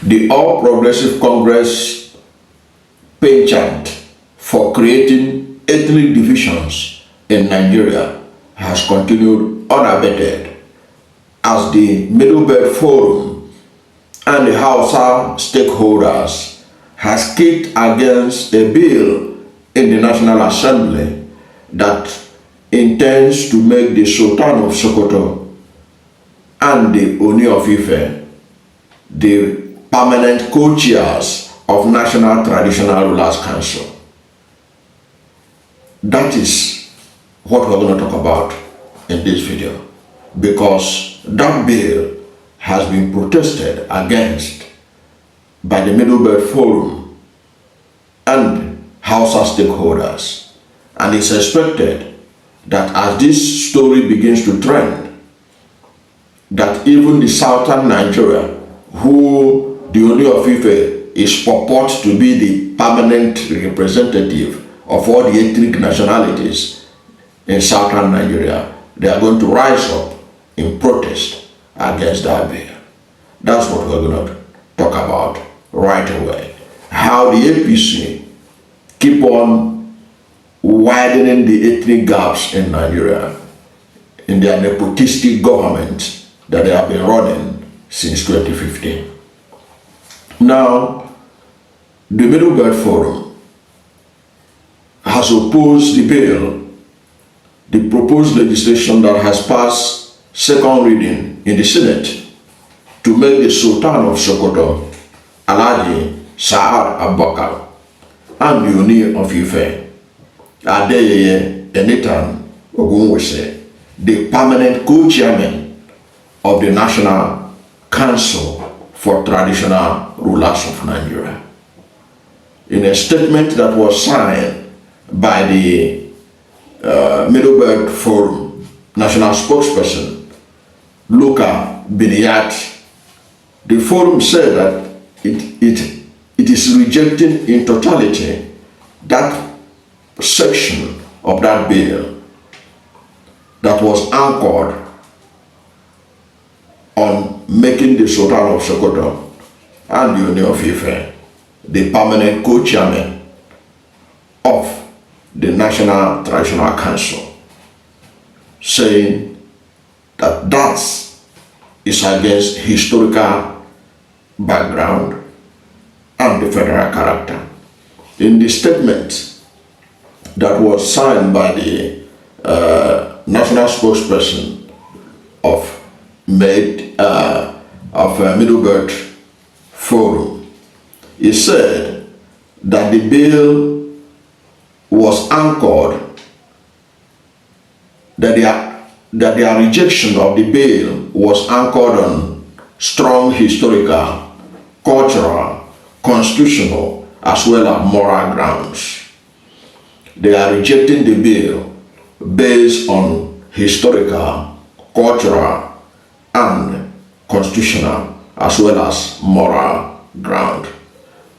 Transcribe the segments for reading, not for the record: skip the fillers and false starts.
The All Progressive Congress penchant for creating ethnic divisions in Nigeria has continued unabated as the Middle Belt Forum and the Hausa stakeholders has kicked against a bill in the National Assembly that intends to make the Sultan of Sokoto and the Ooni of Ife the permanent co-chairs of National Traditional Rulers Council. That is what we're going to talk about in this video, because that bill has been protested against by the Middle Belt Forum and Hausa stakeholders, and it's expected that as this story begins to trend, that even the southern Nigeria, who the Ooni of Ife is purported to be the permanent representative of all the ethnic nationalities in southern Nigeria, they are going to rise up in protest against that bill. That's what we're going to talk about right away. How the APC keep on widening the ethnic gaps in Nigeria in their nepotistic government that they have been running since 2015. Now, the Middle Belt Forum has opposed the bill, the proposed legislation that has passed second reading in the Senate to make the Sultan of Sokoto, Alhaji Sa'ad Abubakar, and the Ooni of Ife, Adeyeye Enitan Ogunwusi, the permanent co-chairmen of the National Council for Traditional Rulers of Nigeria. In a statement that was signed by the Middle Belt Forum National Spokesperson, Luka Biniyat, the forum said that it is rejecting in totality that section of that bill that was anchored on making the Sultan of Sokoto and the Ooni of Ife the permanent co-chairman of the National Traditional Council, saying that that is against historical background and the federal character. In the statement that was signed by the national spokesperson of Middle Belt Forum, he said that the bill was anchored, that their rejection of the bill was anchored on strong historical, cultural, constitutional, as well as moral grounds. They are rejecting the bill based on historical, cultural, and constitutional, as well as moral ground.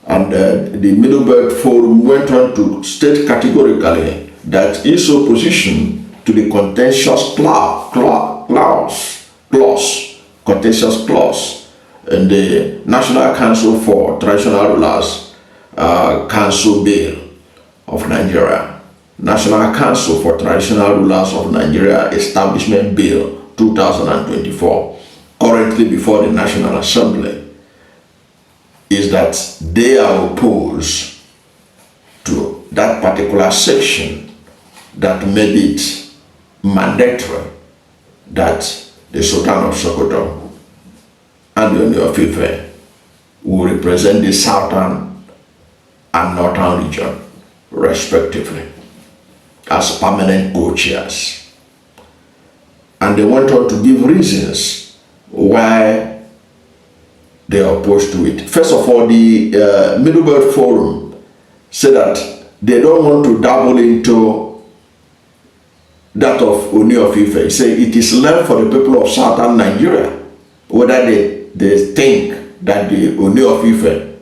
And the Middle Belt Forum went on to state categorically that its opposition to the contentious clause in the National Council for Traditional Rulers Council Bill of Nigeria, National Council for Traditional Rulers of Nigeria Establishment Bill 2024, currently before the National Assembly, is that they are opposed to that particular section that made it mandatory that the Sultan of Sokoto and the Ooni of Ife will represent the southern and northern region, respectively, as permanent co-chairs. And they went on to give reasons why they are opposed to it. First of all, the Middle Belt Forum said that they don't want to dabble into that of Ooni of Ife. He said it is left for the people of southern Nigeria whether they think that the Ooni of Ife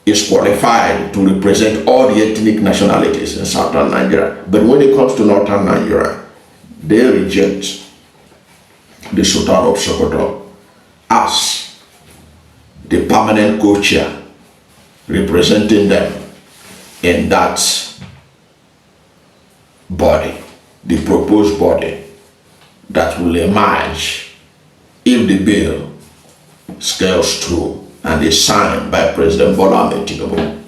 is qualified to represent all the ethnic nationalities in southern Nigeria. But when it comes to northern Nigeria, they reject the Sultan of Sokoto as the permanent co-chair representing them in that body, the proposed body that will emerge if the bill scales through and is signed by President Bola Ahmed Tinubu.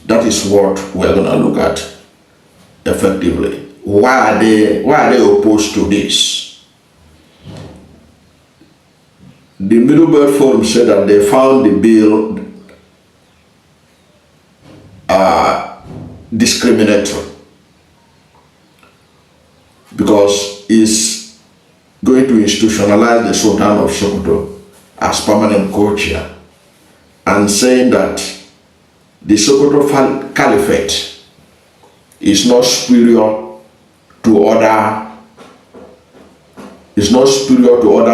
That is what we're going to look at effectively. Why are they opposed to this? The Middleburg Forum said that they found the bill discriminatory because it's going to institutionalize the Sultan of Sokoto as permanent co-chair, and saying that the Sokoto Caliphate is not superior to other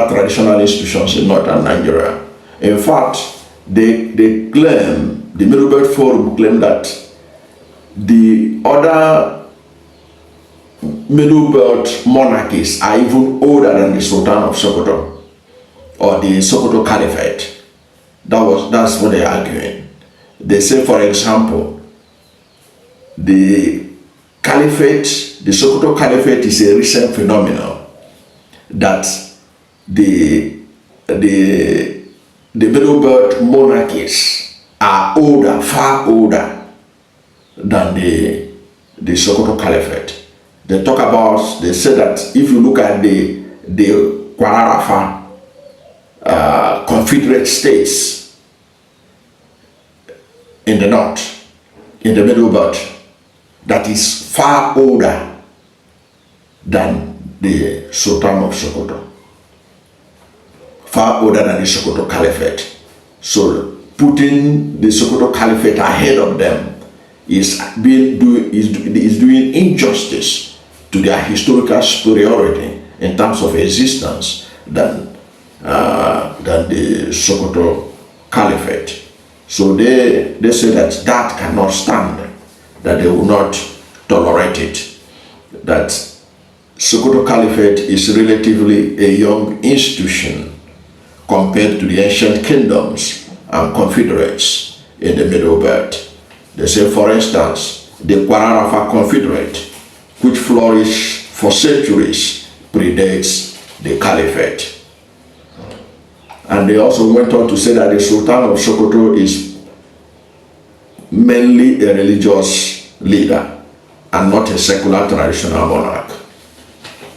traditional institutions in northern Nigeria. In fact, they claim, the Middleburg Forum claim that the other Middle Belt monarchies are even older than the Sultan of Sokoto or the Sokoto Caliphate. That's what they're arguing. They say, for example, the Sokoto Caliphate is a recent phenomenon, that the Middle Belt monarchies are older, far older than the Sokoto Caliphate. They talk about, they say that if you look at the Kwararafa Confederate States in the north, in the Middle Belt, that is far older than the Sultan of Sokoto, far older than the Sokoto Caliphate. So putting the Sokoto Caliphate ahead of them is doing injustice to their historical superiority in terms of existence than the Sokoto Caliphate. So they say that cannot stand, that they will not tolerate it, that Sokoto Caliphate is relatively a young institution compared to the ancient kingdoms and confederates in the Middle Belt. They say, for instance, the Kwararafa Confederate, which flourished for centuries, predates the Caliphate. And they also went on to say that the Sultan of Sokoto is mainly a religious leader and not a secular traditional monarch.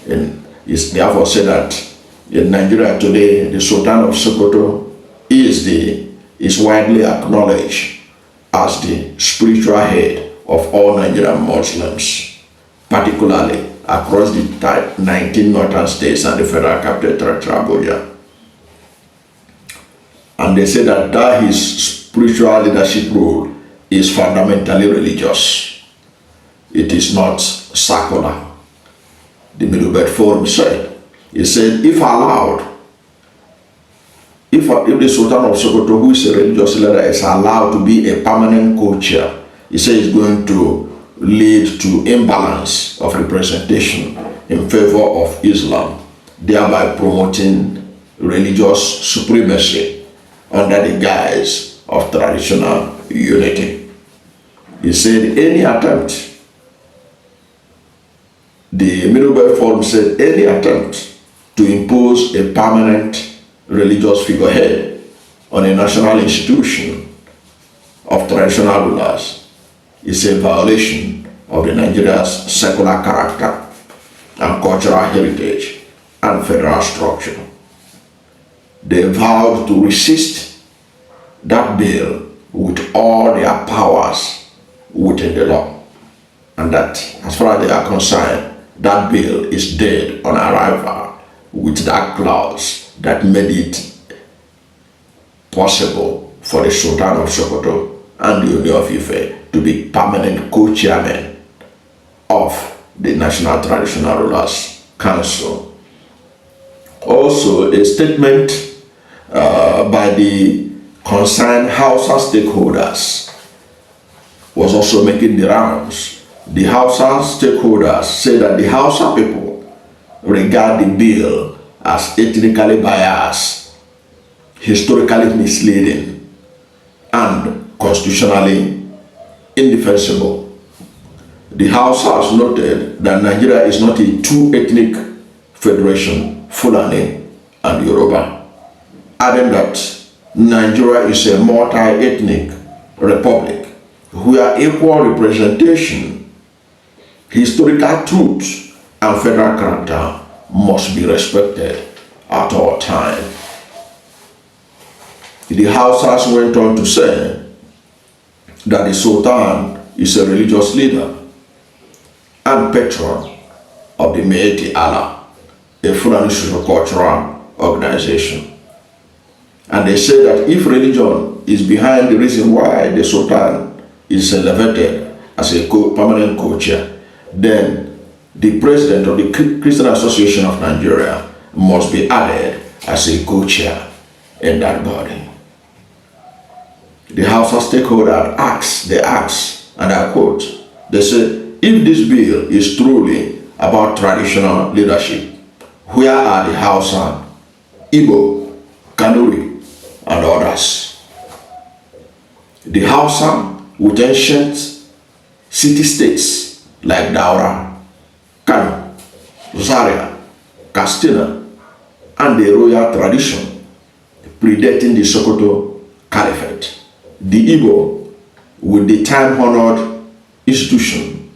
And it's therefore said that in Nigeria today, the Sultan of Sokoto is widely acknowledged as the spiritual head of all Nigerian Muslims, particularly across the 19 northern states and the Federal Capital Territory, Abuja. And they say that his spiritual leadership role is fundamentally religious. It is not secular. The Middleburg Forum said, he said, if allowed, if the Sultan of Sokoto, who is a religious leader, is allowed to be a permanent co-chair, he said it's going to lead to imbalance of representation in favor of Islam, thereby promoting religious supremacy under the guise of traditional unity. He said any attempt, the Middleburg Forum said any attempt to impose a permanent religious figurehead on a national institution of traditional rulers is a violation of the Nigeria's secular character and cultural heritage and federal structure. They vowed to resist that bill with all their powers within the law, and that, as far as they are concerned, that bill is dead on arrival, with that clause that made it possible for the Sultan of Sokoto and the Ooni of Ife to be permanent co-chairmen of the National Traditional Rulers Council. Also, a statement by the concerned Hausa stakeholders was also making the rounds. The Hausa stakeholders say that the Hausa people regard the bill as ethnically biased. historically misleading, and constitutionally indefensible. The House has noted that Nigeria is not a two-ethnic federation, Fulani and Yoruba, adding that Nigeria is a multi-ethnic republic where equal representation, historical truth, and federal character must be respected at all times. The Hausas went on to say that the Sultan is a religious leader and patron of the Meeti Allah, a Fulani social-cultural organization. And they say that if religion is behind the reason why the Sultan is elevated as a permanent co-chair, then the president of the Christian Association of Nigeria must be added as a co-chair in that body. The Hausa stakeholder asks, and I quote, they say, if this bill is truly about traditional leadership, where are the Hausa, Igbo, Kanuri, and others? The Hausa with ancient city-states like Daura, Kano, Zaria, Katsina, and the royal tradition predating the Sokoto Caliphate. The Igbo with the time-honored institution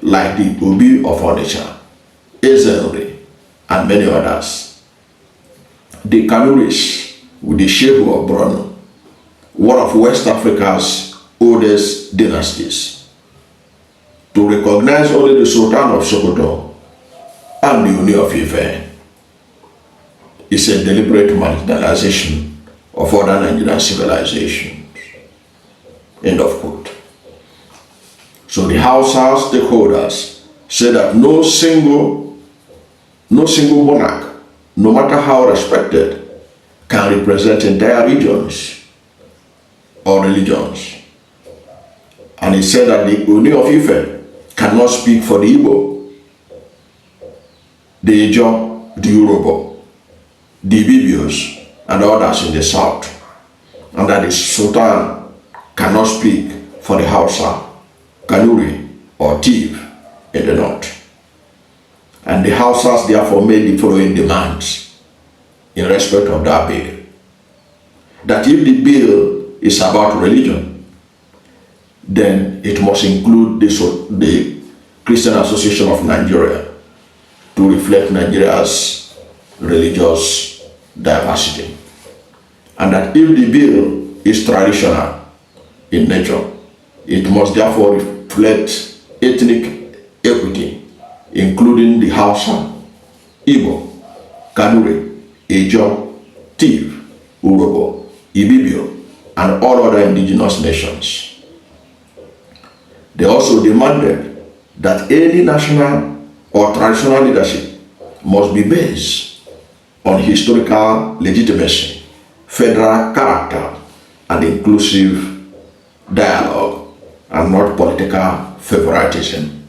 like the Obi of Onitsha, Ezenri, and many others. The Kanuris with the Shehu of Borno, one of West Africa's oldest dynasties. To recognize only the Sultan of Sokoto and the Ooni of Ife is a deliberate marginalization of other Nigerian civilizations. End of quote. So the Hausa stakeholders say that no single monarch, no matter how respected, can represent entire regions or religions. And he said that the Ooni of Ife cannot speak for the Igbo, the Ijaw, the Yoruba, the Ibibios, and others in the south, and that the Sultan cannot speak for the Hausa, Kanuri, or Tiv in the north. And the Hausas therefore made the following demands in respect of that bill. That if the bill is about religion, then it must include the Christian Association of Nigeria to reflect Nigeria's religious diversity. And that if the bill is traditional in nature, it must therefore reflect ethnic equity, including the Hausa, Igbo, Kanuri, Ijaw, Tiv, Urobo, Ibibio, and all other indigenous nations. They also demanded that any national or traditional leadership must be based on historical legitimacy, federal character, and inclusive dialogue, and not political favoritism.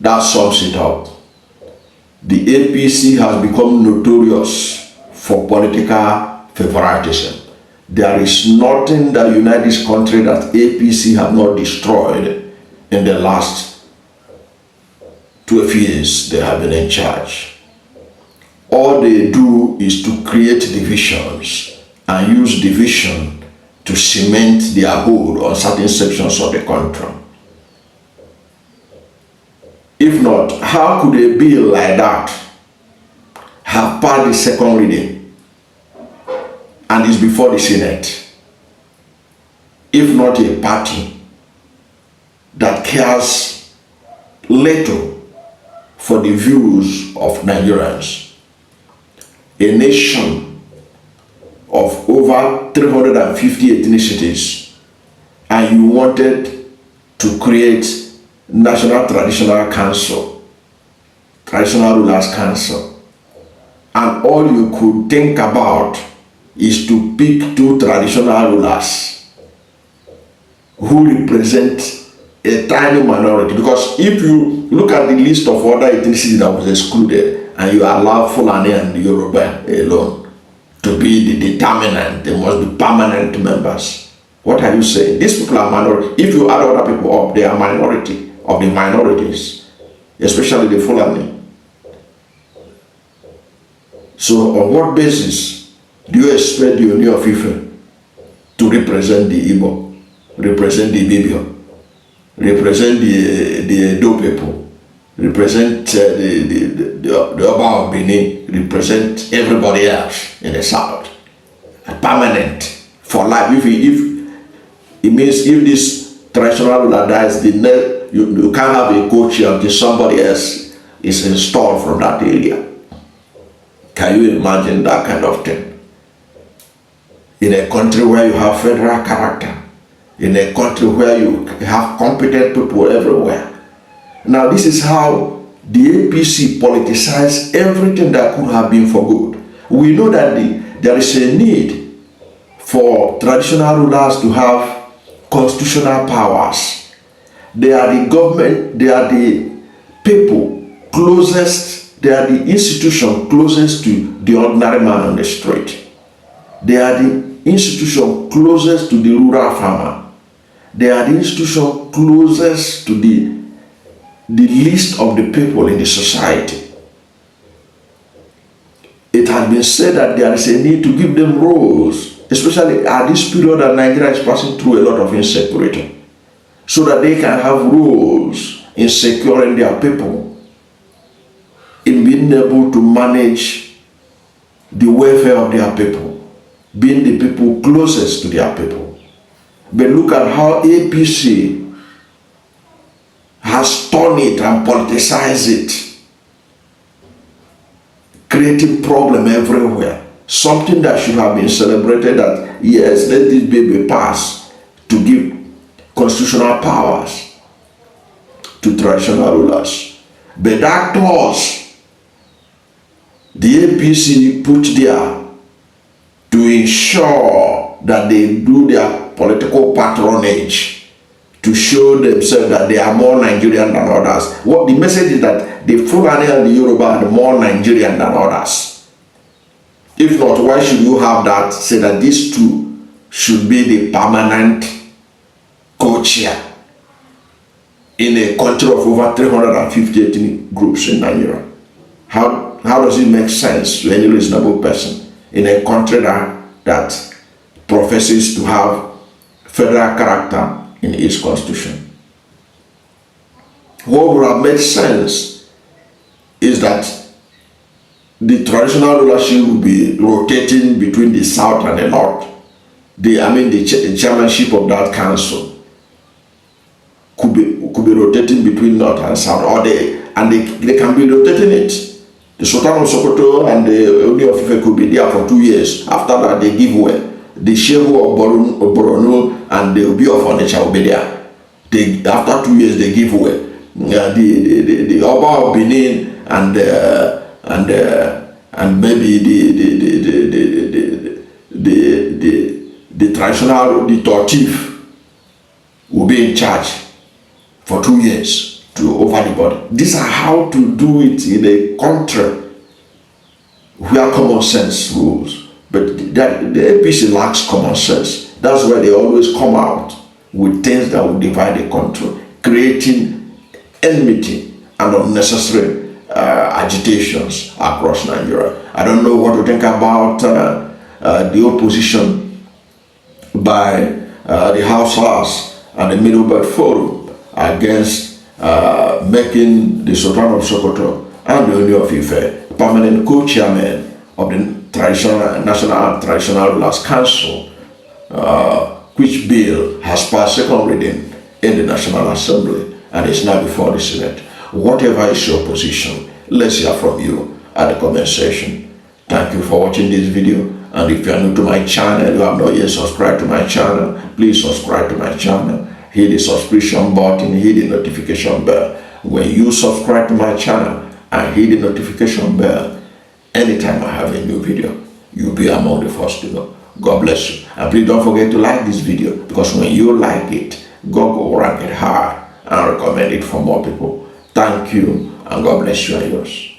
That sums it up. The APC has become notorious for political favoritism. There is nothing that unites this country that APC have not destroyed in the last 12 years they have been in charge. All they do is to create divisions and use division to cement their hold on certain sections of the country. If not, how could a bill like that have passed the second reading and is before the Senate? If not a party that cares little for the views of Nigerians, a nation of over 350 ethnicities, and you wanted to create National Traditional Council, Traditional Rulers Council, and all you could think about is to pick two traditional rulers who represent a tiny minority. Because if you look at the list of other ethnicities that was excluded and you allow Fulani and Yoruba alone, to be the determinant. They must be permanent members. What are you saying? These people are minority. If you add other people up, they are minority of the minorities, especially the Fulani. So on what basis do you expect the Ooni of Ife to represent the Igbo, represent the Ibibio, represent the Edo people, represent the Oba of Benin, represent everybody else in the South? Permanent for life. If it means if this traditional ruler dies, you can't have a co-chair until somebody else is installed from that area. Can you imagine that kind of thing? In a country where you have federal character, in a country where you have competent people everywhere. Now this is how the APC politicized everything that could have been for good. We know that there is a need for traditional rulers to have constitutional powers. They are the government, they are the people closest, they are the institution closest to the ordinary man on the street. They are the institution closest to the rural farmer. They are the institution closest to the least of the people in the society. It has been said that there is a need to give them roles, especially at this period that Nigeria is passing through a lot of insecurity, so that they can have roles in securing their people, in being able to manage the welfare of their people, being the people closest to their people. But look at how APC has turned it and politicized it, creating problem everywhere. Something that should have been celebrated, that yes, let this baby pass, to give constitutional powers to traditional rulers. But that clause the APC put there to ensure that they do their political patronage, to show themselves that they are more Nigerian than others. What the message is that the Fulani and the Yoruba are more Nigerian than others. If not, why should you have that, say that these two should be the permanent co-chair in a country of over 350 ethnic groups in Nigeria? How does it make sense to any reasonable person in a country that professes to have federal character in its constitution? What would have made sense is that the traditional rulership will be rotating between the south and the north. The chairmanship of that council could be rotating between north and south, or they can be rotating it. The Sultan of Sokoto and the Ooni of Ife could be there for 2 years. After that, they give way. The Shehu of Borno and the Obi of Onitsha will be there. After 2 years, they give way. The Oba of Benin and maybe the traditional, the Tortif will be in charge for 2 years to over the body. These are how to do it in a country where common sense rules. But the APC lacks common sense. That's why they always come out with things that will divide the country, creating enmity and unnecessary agitations across Nigeria. I don't know what to think about the opposition by the Hausas and the Middle Belt Forum against making the Sultan of Sokoto and the Ooni of Ife permanent co-chairmen of the National Traditional Rulers Council, which bill has passed second reading in the National Assembly and is now before the Senate. Whatever is your position, let's hear from you at the comment section. Thank you for watching this video, and if you are new to my channel, you have not yet subscribed to my channel, please subscribe to my channel. Hit the subscription button, hit the notification bell. When you subscribe to my channel and hit the notification bell, anytime I have a new video, you'll be among the first to know. God bless you. And please don't forget to like this video, because when you like it, God will rank it high and recommend it for more people. Thank you, and God bless you and yours.